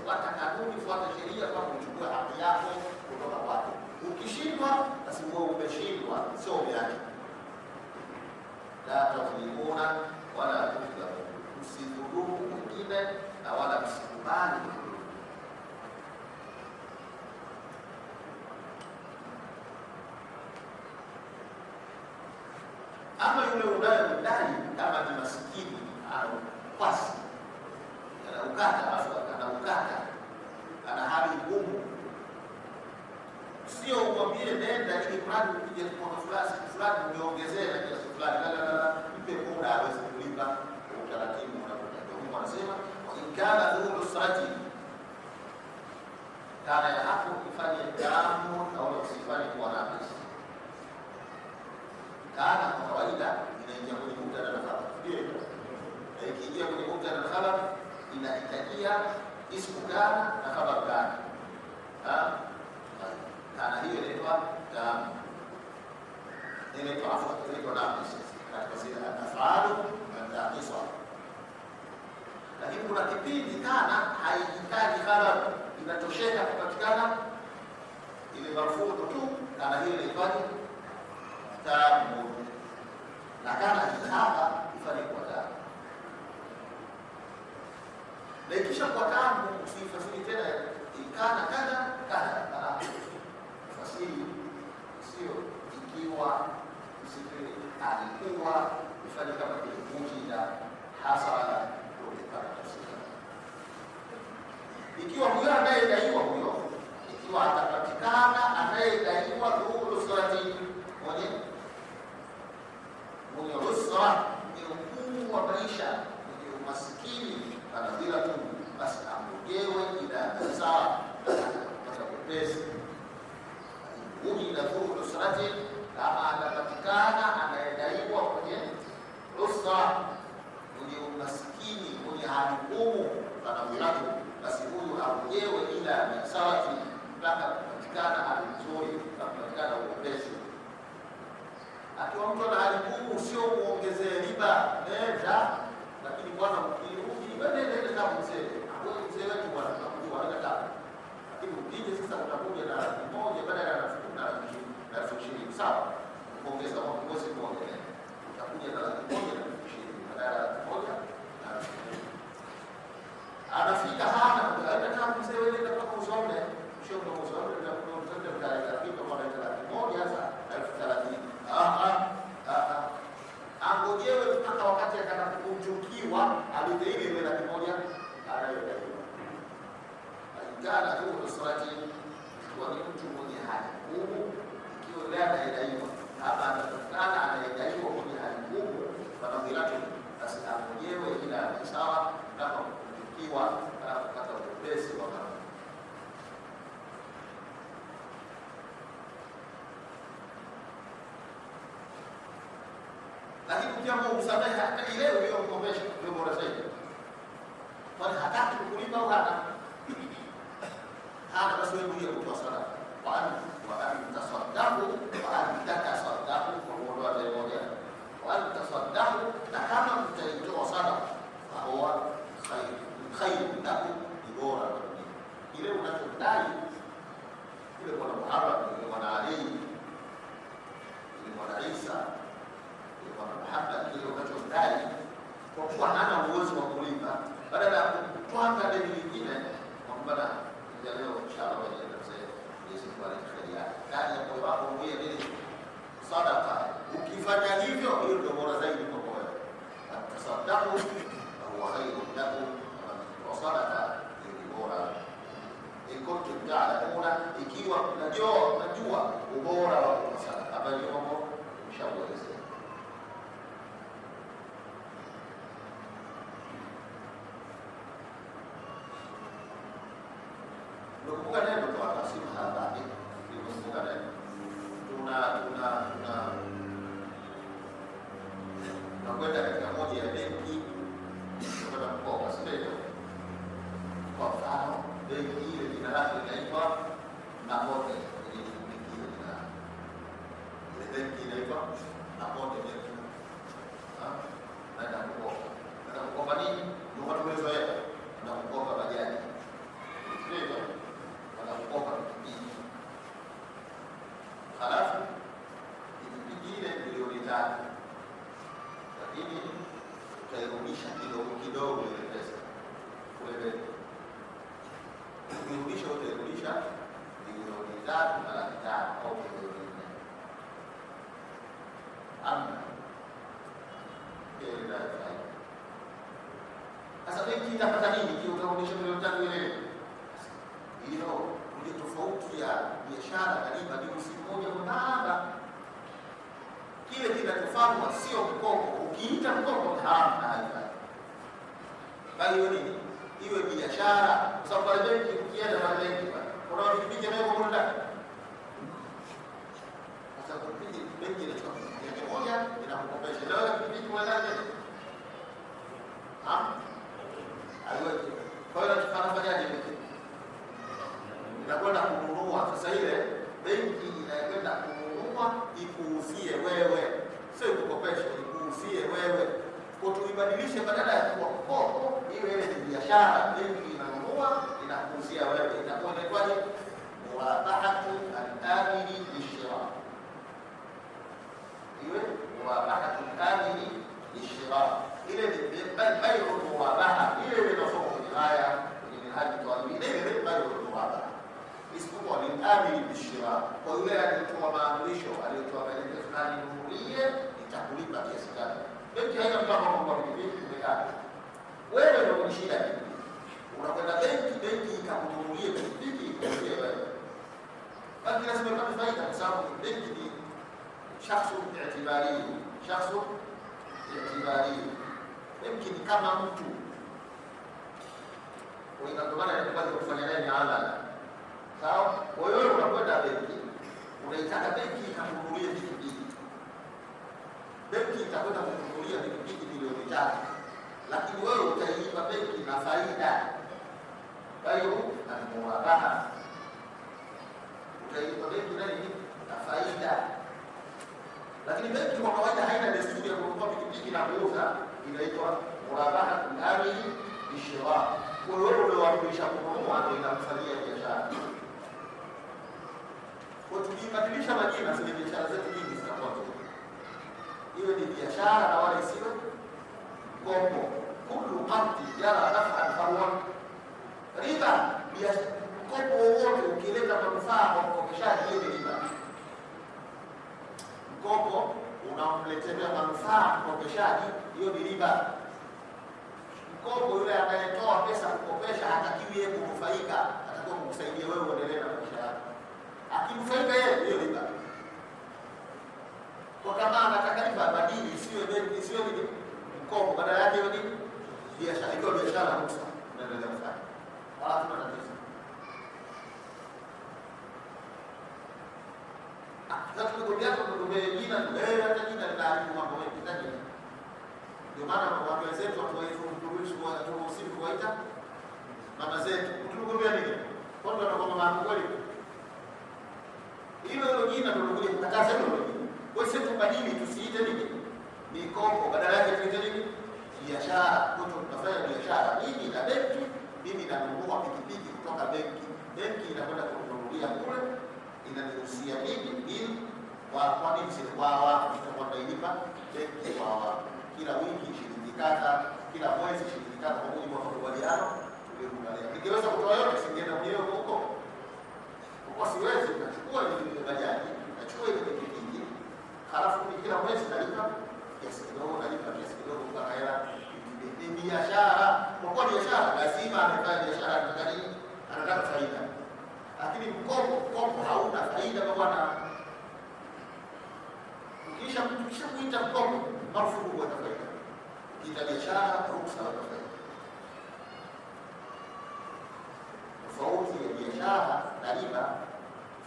fuata kanuni, fuata sheria kwa kuchukua haki yako kutoka kwake. Ukishindwa basi wewe umeshindwa, sio umeacha. La tadhlimuna wala tudhlamun, msidhulumu mwingine na wala msikubali kudhulumu. Ama yule unayemdai kama ni masikini au kwasi, anaukata, ana hali ngumu, sio umwambie nenda ili mradi upige mkono fulani uniongezee na kiasi fulani. La, mpe muda aweze kulipa kwa utaratibu unapotakiwa. Mungu anasema wa in kana dhu usrati, kana ya hapo ifanye damu au usifanye kwa nafsi. Kana kwa kawaida inaingia kwenye mubtada na khabar, ndio ikiingia kwenye mubtada na khabar inahitajia ismu kana na khabar kana. Kana hiyo inaitwa damu, inaitwa afwa, inaitwa nafsi katika zile afalu na naqisa. Lakini kuna kipindi kana haihitaji khabar, inatosheka kupatikana ile marfu'u tu, kana hiyo inaitwa tamu. Na kana hapa ifanye kwa tamu, na ikisha kwa tamu usifasiri tena ikana kana fasiri sio ikiwa usifiri alikuwa ifanye kama kujida hasara kutokana na tafsiri. Ikiwa huyo anayedaiwa huyo, ikiwa atapatikana anayedaiwa dhulu usrati, mwenye usra, mwenye ugumu wa maisha, mwenye umasikini, anadhira tu, basi amogewe ila sawa kwa kupesi. Ila dhulu usrati, kama atapatikana anayedaiwa kwenye usra, mwenye umasikini, mwenye hali ngumu, anadhira tu, basi huyu amogewe ila sawa mpaka kupatikana hali nzuri na kupatikana upesi. Akiwa mtu ana hali ngumu, sio muongezee riba, nenda, lakini bwana ukirudi wewe nenda kama mzee. Wewe mzee wetu bwana tunakujua wewe kama. Lakini ukije sasa utakuja na 1 badala ya 20,000 sawa. Kuongeza kwa mwezi mmoja. Utakuja na 1,000 badala ya 1,000. Anafika hana hata kama mzee wewe nenda kwa usome, sio kwa usome ndio mtoto mtaala kitu kwa 1,000 sasa 30,000. Angojewe mpaka wakati atakapochukiwa alideili ile 100,000 anayodaiwa. Alikana tu usrati, kwa ni mtu mwenye hali ngumu, ikiwa yule anayedaiwa hapa anapatikana anayedaiwa mwenye hali ngumu, wanadhiratu, basi angojewe ila sawa mpaka kuchukiwa na kupata upesi wa mambo. Lakini ukiamua kumsamehe hata ile uliyomkomesha ndio bora zaidi. Kwani hataki kukulipa au hana? Hana, basi wewe ndio kutoa sadaka. Wa tasaddaqu wa tasaddaqu kwa kuondoa ile moja. Wa tasaddaqu, na kama mtaitoa sadaka huwa khair lakum, ni bora zaidi. Ile unachodai ile kwa Muhammad, ile kwa Ali, ile kwa Isa, kwa Muhammad, ile unachodai kwa kuwa hana uwezo wa kulipa, badala ya kutwanga deni lingine kwamba na leo inshallah wewe mzee Yesu kwa khairia ndani ya moyo wako wewe nini sadaka. Ukifanya hivyo, hiyo ndio bora zaidi kwa wewe. Tasaddaqu huwa khairun lakum, wa sadaqa ni bora. Ikoto ta'lamuna, ikiwa unajua ubora wa sadaka, hapa ndio mambo mshauri. Kumbuka neno kwa tafsiri hapa ni kumbuka neno. Tunakwenda katika moja ya benki lakini utairudisha kidogo kidogo ile pesa kule mbele. Ukirudisha utairudisha milioni 3 na laki 5 au milioni 4. Amna ile ndio. Sasa benki itapata nini ikiwa utarudisha milioni 3 ile? Hiyo ndio tofauti ya biashara na riba, ni msingi mmoja mwembamba. Kile kinachofanywa sio mkopo. Ukiita mkopo ni haramu na haifai. Bali iwe nini? Iwe biashara. Kwa sababu pale benki ukienda pale benki kuna pikipiki ambayo kwa ndani. Sasa pikipiki benki inachukua pikipiki moja inakukopesha. Leo pikipiki kwa ndani. Aliweke. Kwa hiyo anafanyaje benki? Inakwenda kununua. Sasa ile benki inakwenda kununua ikuuzie wewe. Sio kukopesha, ikuuzie wewe. Kwa tuibadilishe badala ya kuwa mkopo iwe ile ni biashara, benki inanunua inakuuzia wewe. Itakuwa inaitwaje? Murabahatu al-amili bishira. Iwe murabahatu al-amili bishira. Ile ni bayu murabaha. Ile inasoma kwenye haya kwenye minhaji tawili. Ile bayu murabaha. Isipokuwa ni amili bishira. Kwa yule aliyetoa maamrisho, aliyetoa maelekezo na ninunulie nitakulipa kiasi gani. Benki haina mpango kwamba pikipiki imekaa. Wewe ndio unashida kitu. Unakwenda benki ikakununulie pikipiki ikuuzie wewe. Basi lazima upate faida kwa sababu benki ni shakhsu i'tibari. Shakhsu i'tibari. Benki ni kama mtu. Kwa hiyo ndio maana inakubali kufanya naye muamala. Sawa? Kwa hiyo unakwenda benki, unaitaka benki ikakununulie pikipiki. Benki itakwenda kukununulia pikipiki milioni 3. Lakini wewe utaipa benki na faida. Kwa hiyo na murabaha. Utaipa benki na faida. Lakini benki kwa kawaida haina desturi ya kununua pikipiki na kuuza, inaitwa murabaha al-amili bishira. Kwa hiyo wewe unawakilisha kununua ndio inakufanyia biashara. Kwa tukibadilisha majina zile biashara zetu nyingi zitakuwa nzuri. Iwe ni biashara na wala isiwe mkopo. Kullu qardin yara naf'an fahuwa riba. Mkopo wowote ukileta manufaa kwa mkopeshaji hiyo ni riba. Mkopo unamletea manufaa mkopeshaji hiyo ni riba. Mkopo yule anayetoa pesa kukopesha hatakiwi yeye kunufaika, atakuwa kukusaidia wewe uendelee na maisha yako. Akinufaika yeye hiyo riba. Kwa kama anataka riba badili isiwe benki isiwe ni mkopo, badala yake iwe ni biashara. Hiyo biashara ruhusa unaendelea kufanya. Wala tuna tatizo. Sasa tunagombea jina, hata jina linaharibu mambo mengi ndani. Ndio maana watu wenzetu haturuhusiwi kuwaita mama zetu. Tunagombea nini? Kwanza tunakuwa mama kweli. Hilo jina ndio linakuja kukataza hilo jina. Kwa hiyo tubadili tusiite nini? Mikopo, badala yake tuite nini? Biashara. Kwa hiyo tunafanya biashara. Mimi na benki, mimi nanunua pikipiki kutoka benki. Benki inakwenda kununulia kule, inaniruhusia mimi ili kwa nini sisi kwa watu tutakuwa tunailipa benki kwa kila wiki shilingi kadha, kila mwezi shilingi kadha kwa mujibu wa makubaliano tuliyokubaliana. Nikiweza kutoa yote singeenda mwenyewe huko. Kwa siwezi kuchukua ile bajaji, nachukua ile pikipiki, halafu kila mwezi nalipa kiasi kidogo, nalipa kiasi kidogo mpaka hela. Ni biashara. Kwa kuwa biashara lazima anafanya biashara anataka faida. Lakini mkopo hauna faida kwa bwana. Ukisha kuita mkopo marufuku kwa faida. Kita biashara ruhusa kwa faida. Tofauti ya biashara na riba,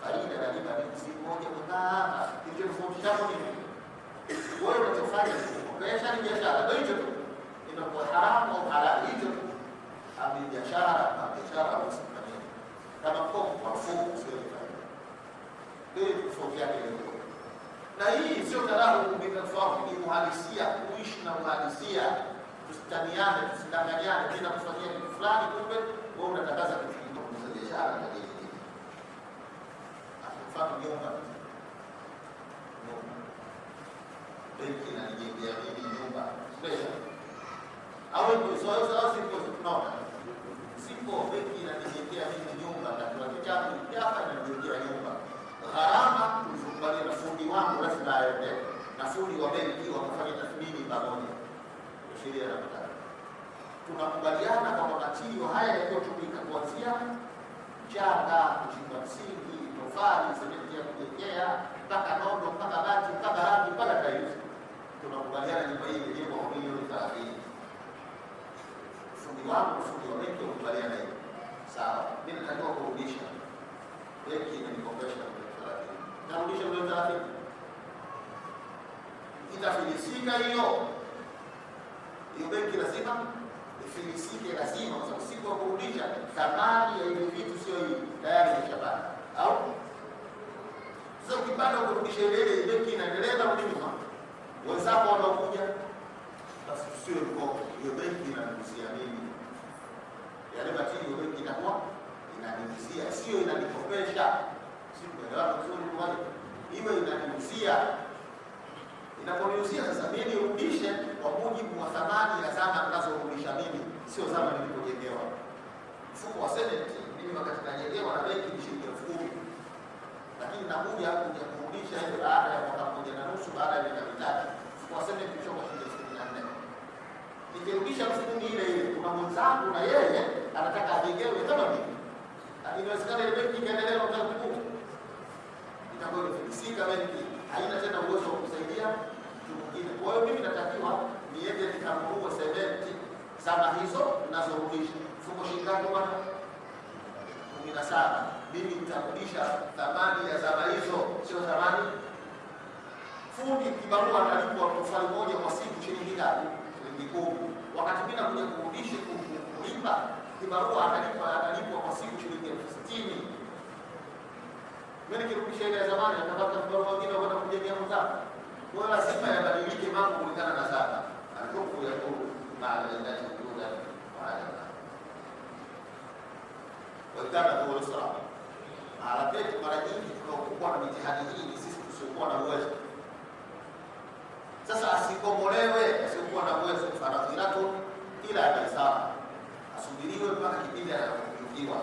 faida na riba ni msingi mmoja mwembamba. Hicho tofauti chako ni nini? Wewe unachofanya biashara ni biashara, ndio hicho tu. Inakuwa haramu au halali hicho tu. Ama biashara na biashara usifanyaje. Kama mkopo marufuku sio faida. Ndio tofauti yake ile. Na hii sio tarahu kubitafahamu ni uhalisia, kuishi na uhalisia. Tusitaniane, tusidanganyane, tena kufanyia kitu fulani kumbe wewe unatangaza kitu kingine biashara na dini. Mfano nyumba. Benki inanijengea mimi nyumba. Sipo tunaona. Sipo benki inanijengea mimi nyumba na kwa kitabu hapa inanijengea nyumba. Gharama tulikubaliana na fundi wangu lazima aende na fundi wa benki wakafanya tathmini pamoja. Sheria na mtaka. Tunakubaliana kwamba matirio haya yaliyotumika kuanzia mchanga, kuchimba msingi, tofali, sementi ya kujengea, mpaka nondo, mpaka bati, mpaka rangi, mpaka tiles. Tunakubaliana nyumba hii iliyojengwa kwa milioni 30. Fundi wangu, fundi wa benki wakubaliana hiyo. Sawa, mimi natakiwa kurudisha. Benki imenikopesha milioni 30. Narudisha milioni 30. Itafilisika hiyo. Hiyo benki lazima ifilisike, lazima, kwa sababu siku ya kurudisha thamani ya hivi vitu sio hii, tayari imeshapanda. Au sasa ukipanda kurudisha ile benki inaendelea na nyuma, wenzako wanaokuja, basi sio mkopo. Hiyo benki inanigusia mimi, yale matini hiyo benki inakuwa inanigusia, sio inanikopesha. Sio kuelewana vizuri kwa hiyo iwe inanigusia. Inaponigusia sasa mimi nirudishe kwa mujibu wa thamani ya zama ninazorudisha mimi, sio zama nilipojengewa. Mfuko wa seneti mimi wakati najengewa na benki ni shilingi 10,000. Lakini nakuja kurudisha ile baada ya mwaka 1.5 baada ya miaka 3. Mfuko wa seneti ulichoka shilingi 14,000. Nikirudisha mfuko ile ile, kuna mwenzangu na yeye anataka ajengewe kama mimi. Inawezekana ile benki ikaendelea na utaratibu. Itakuwa imefilisika benki, haina tena uwezo wa kusaidia mtu mwingine. Kwa hiyo mimi natakiwa niende nikanunue sementi zama hizo ninazorudisha. Mfuko shilingi ngapi bwana? 17. Mimi nitarudisha thamani ya zama hizo, sio thamani. Fundi kibarua analipwa tofali moja kwa siku shilingi ngapi? Shilingi 10. Wakati mimi nakuja kurudisha kulipa kibarua analipwa kwa siku shilingi 60,000. Mimi nikirudisha ile ya zamani natapata kibarua wengine wanaenda kujengea mzao. Kwa hiyo lazima yabadilike mambo kulingana na sasa. Alikopo ya baada ya ndani kuja baada. Wakati wa usalama. Mara petu mara nyingi tunapokuwa na mitihani hii ni sisi tusiokuwa na uwezo. Sasa asikomolewe asiokuwa na uwezo faradhilatu ila aisaba. Asubiriwe mpaka kipindi atakapofikiwa.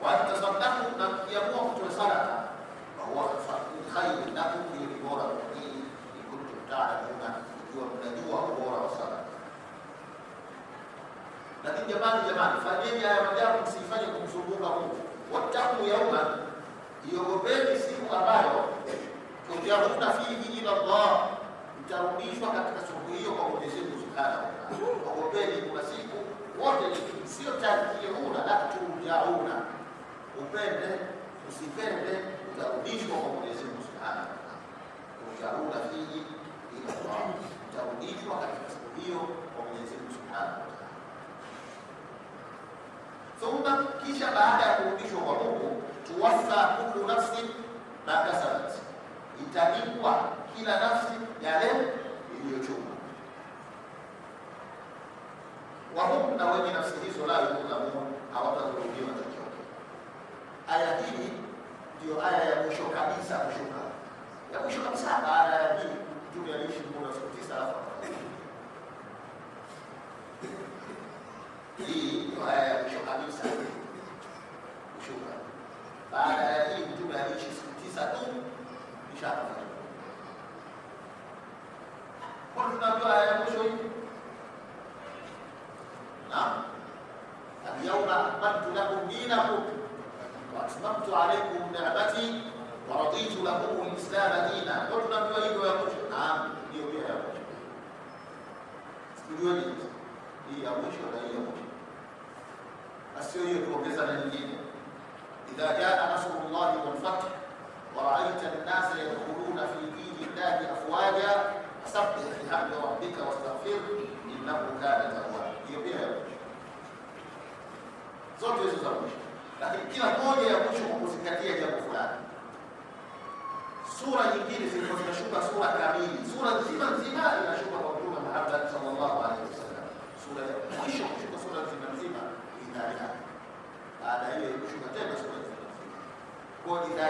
Watasaddaku na kiamua kutoa sadaka. Huwa khairu lakum ni bora zaidi ikuntu ta'lamuna, ikiwa mnajua ubora wa sadaka. Lakini jamani, fanyeni haya majambo, msifanye kumzunguka Mungu. Wattaqu yawman, iogopeni siku ambayo turjauna fihi ila Allah, mtarudishwa katika siku hiyo kwa Mwenyezi Mungu Subhanahu wa Ta'ala. Ogopeni, kuna siku wote sio tarjiuna la turjauna. Upende usipende utarudishwa kwa Mwenyezi Mungu Subhanahu wa Ta'ala. Turjauna fihi ila Allah, mtarudishwa katika siku hiyo kwa Mwenyezi Mungu Subhanahu wa Ta'ala. Thumma, kisha baada ya kurudishwa kwa Mungu, tuwaffa kullu nafsin ma kasabat, italipwa kila nafsi yale iliyochuma. Wahum, na wenye nafsi hizo la yudhlamun, hawatadhulumiwa chochote. Aya hii ndio aya ya mwisho kabisa kushuka. Ya mwisho kabisa baada ya hii Mtume aliishi muda wa siku 9 alafu hii ndio aya ya mwisho kabisa kushuka. Baada ya hii Mtume aliishi siku 9 tu kisha akafa. Kwa nini tunaambiwa aya ya mwisho hii? Naam. Al-yawma akmaltu lakum dinakum wa atmamtu alaykum ni'mati wa raditu lakum al-islam dinan. Kwa tunaambiwa hivyo ya mwisho. Naam, ndio hiyo ya mwisho. Sikujua nini? Hii ya mwisho na hii ya mwisho. Asio hiyo tuongeza na nyingine. Idha jaa nasrullahi wal fath wa ra'aita an-nasa yadkhuluna fi dinillahi afwaja fasabbih bihamdi rabbika wastaghfir innahu kana tawwaba. Hiyo pia zote hizo za mwisho. Lakini kila moja ya mwisho kwa kuzingatia jambo fulani. Sura nyingine zinashuka sura kamili. Sura nzima inashuka kwa Mtume Muhammad sallallahu alaihi wasallam. Sura ya mwisho kushuka sura nzima inaanza. Baada hiyo kushuka tena sura nzima. Kwa idha